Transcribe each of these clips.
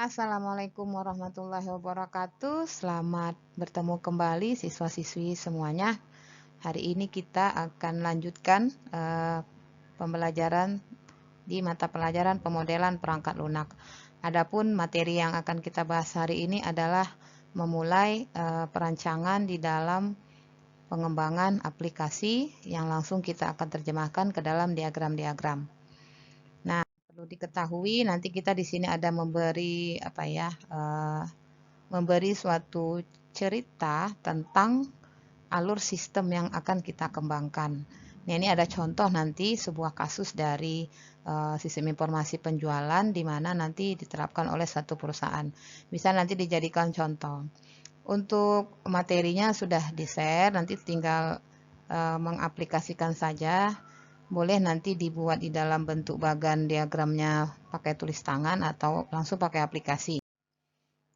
Assalamualaikum warahmatullahi wabarakatuh. Selamat bertemu kembali siswa-siswi semuanya. Hari ini kita akan lanjutkan pembelajaran di mata pelajaran pemodelan perangkat lunak. Adapun materi yang akan kita bahas hari ini adalah memulai perancangan di dalam pengembangan aplikasi yang langsung kita akan terjemahkan ke dalam diagram-diagram. Nah, perlu diketahui nanti kita di sini ada memberi memberi suatu cerita tentang alur sistem yang akan kita kembangkan. Nah, ini ada contoh nanti sebuah kasus dari sistem informasi penjualan di mana nanti diterapkan oleh satu perusahaan. Bisa nanti dijadikan contoh. Untuk materinya sudah di-share, nanti tinggal mengaplikasikan saja. Boleh nanti dibuat di dalam bentuk bagan diagramnya pakai tulis tangan atau langsung pakai aplikasi.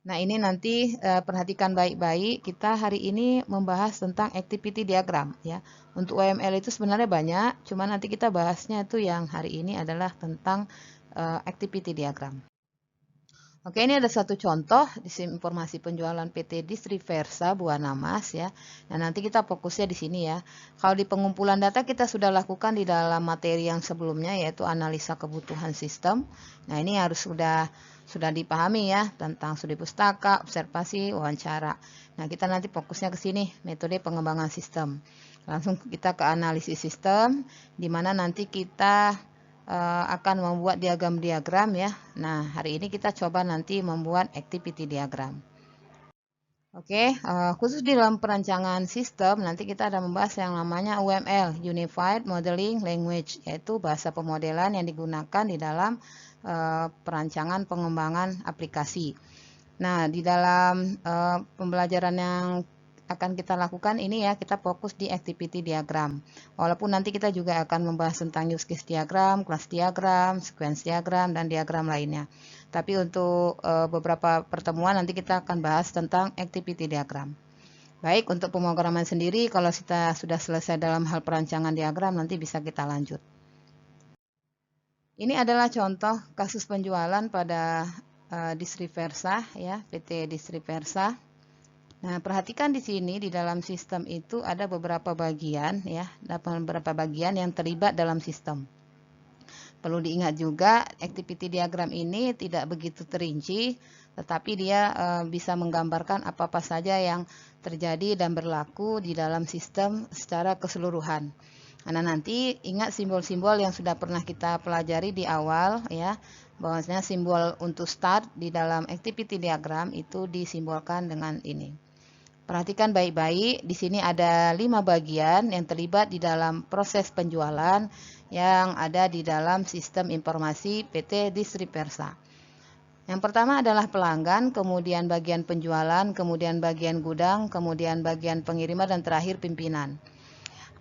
Nah, ini nanti perhatikan baik-baik. Kita hari ini membahas tentang activity diagram ya. Untuk UML itu sebenarnya banyak, cuma nanti kita bahasnya itu yang hari ini adalah tentang activity diagram. Oke, ini ada satu contoh di informasi penjualan PT Distriversa Buah Namas ya. Nah, nanti kita fokusnya di sini ya. Kalau di pengumpulan data kita sudah lakukan di dalam materi yang sebelumnya yaitu analisa kebutuhan sistem. Nah, ini harus sudah dipahami ya tentang studi pustaka, observasi, wawancara. Nah, kita nanti fokusnya ke sini, metode pengembangan sistem. Langsung kita ke analisis sistem di mana nanti kita akan membuat diagram-diagram ya. Nah, hari ini kita coba nanti membuat activity diagram. Oke, khusus di dalam perancangan sistem, nanti kita ada membahas yang namanya UML, Unified Modeling Language, yaitu bahasa pemodelan yang digunakan di dalam perancangan pengembangan aplikasi. Nah, di dalam pembelajaran yang akan kita lakukan ini ya, kita fokus di activity diagram. Walaupun nanti kita juga akan membahas tentang use case diagram, class diagram, sequence diagram, dan diagram lainnya. Tapi untuk beberapa pertemuan nanti kita akan bahas tentang activity diagram. Baik, untuk pemrograman sendiri, kalau kita sudah selesai dalam hal perancangan diagram, nanti bisa kita lanjut. Ini adalah contoh kasus penjualan pada Distriversa ya, PT Distriversa. Nah, perhatikan di sini di dalam sistem itu ada beberapa bagian ya, ada beberapa bagian yang terlibat dalam sistem. Perlu diingat juga, activity diagram ini tidak begitu terinci, tetapi dia bisa menggambarkan apa-apa saja yang terjadi dan berlaku di dalam sistem secara keseluruhan. Nah, nanti ingat simbol-simbol yang sudah pernah kita pelajari di awal ya, bahwasanya simbol untuk start di dalam activity diagram itu disimbolkan dengan ini. Perhatikan baik-baik, di sini ada 5 bagian yang terlibat di dalam proses penjualan yang ada di dalam sistem informasi PT Distriversa. Yang pertama adalah pelanggan, kemudian bagian penjualan, kemudian bagian gudang, kemudian bagian pengiriman, dan terakhir pimpinan.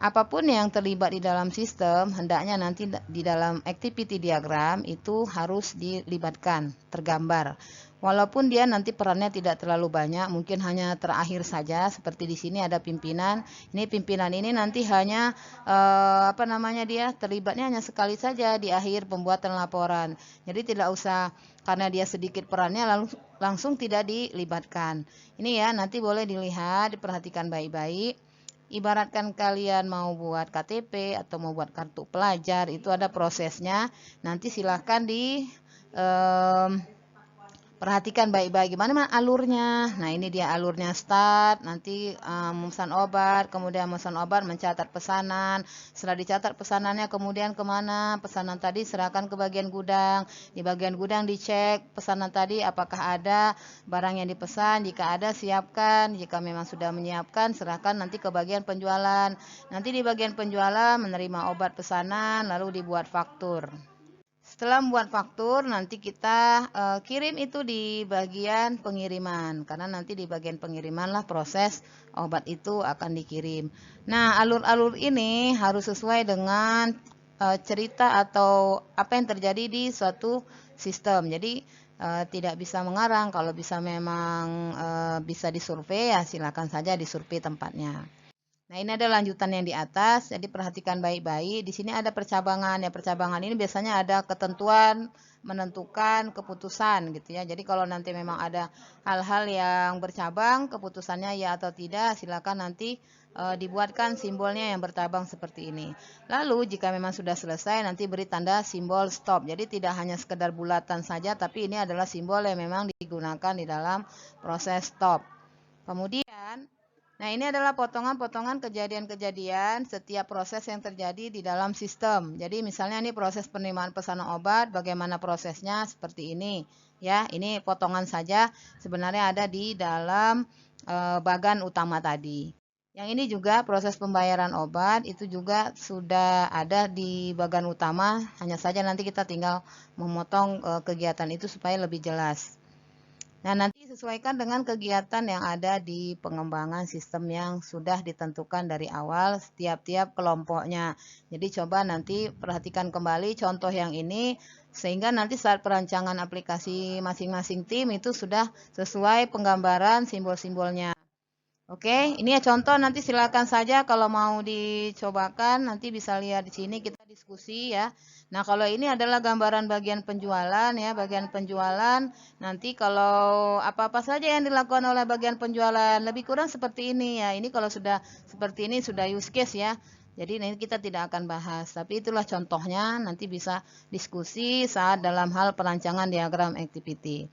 Apapun yang terlibat di dalam sistem, hendaknya nanti di dalam activity diagram itu harus dilibatkan, tergambar. Walaupun dia nanti perannya tidak terlalu banyak, mungkin hanya terakhir saja, seperti di sini ada pimpinan. Ini pimpinan ini nanti hanya terlibatnya hanya sekali saja di akhir pembuatan laporan. Jadi tidak usah karena dia sedikit perannya langsung tidak dilibatkan. Ini ya, nanti boleh dilihat, diperhatikan baik-baik. Ibaratkan kalian mau buat KTP atau mau buat kartu pelajar, itu ada prosesnya. Nanti silahkan perhatikan baik-baik gimana alurnya. Nah, ini dia alurnya start, nanti memesan obat, kemudian memesan obat, mencatat pesanan. Setelah dicatat pesanannya, kemudian kemana pesanan tadi serahkan ke bagian gudang. Di bagian gudang dicek pesanan tadi apakah ada barang yang dipesan. Jika ada, siapkan. Jika memang sudah menyiapkan, serahkan nanti ke bagian penjualan. Nanti di bagian penjualan menerima obat pesanan, lalu dibuat faktur. Setelah membuat faktur, nanti kita kirim itu di bagian pengiriman. Karena nanti di bagian pengiriman lah proses obat itu akan dikirim. Nah, alur-alur ini harus sesuai dengan cerita atau apa yang terjadi di suatu sistem. Jadi tidak bisa mengarang. Kalau bisa memang bisa disurvei, ya silakan saja disurvei tempatnya. Nah, ini ada lanjutan yang di atas, jadi perhatikan baik-baik. Di sini ada percabangan. Ya, percabangan ini biasanya ada ketentuan, menentukan, keputusan gitu ya. Jadi kalau nanti memang ada hal-hal yang bercabang, keputusannya ya atau tidak, silakan nanti dibuatkan simbolnya yang bercabang seperti ini. Lalu jika memang sudah selesai, nanti beri tanda simbol stop. Jadi tidak hanya sekedar bulatan saja, tapi ini adalah simbol yang memang digunakan di dalam proses stop. Kemudian, nah ini adalah potongan-potongan kejadian-kejadian setiap proses yang terjadi di dalam sistem. Jadi misalnya ini proses penerimaan pesanan obat, bagaimana prosesnya seperti ini. Ya, ini potongan saja sebenarnya ada di dalam bagan utama tadi. Yang ini juga proses pembayaran obat, itu juga sudah ada di bagan utama, hanya saja nanti kita tinggal memotong kegiatan itu supaya lebih jelas. Nah, nanti sesuaikan dengan kegiatan yang ada di pengembangan sistem yang sudah ditentukan dari awal setiap-tiap kelompoknya. Jadi coba nanti perhatikan kembali contoh yang ini, sehingga nanti saat perancangan aplikasi masing-masing tim itu sudah sesuai penggambaran simbol-simbolnya. Oke, ini ya contoh, nanti silakan saja kalau mau dicobakan, nanti bisa lihat di sini kita diskusi ya. Nah, kalau ini adalah gambaran bagian penjualan ya, bagian penjualan. Nanti kalau apa-apa saja yang dilakukan oleh bagian penjualan, lebih kurang seperti ini ya. Ini kalau sudah seperti ini sudah use case ya. Jadi ini kita tidak akan bahas, tapi itulah contohnya, nanti bisa diskusi saat dalam hal perancangan diagram activity.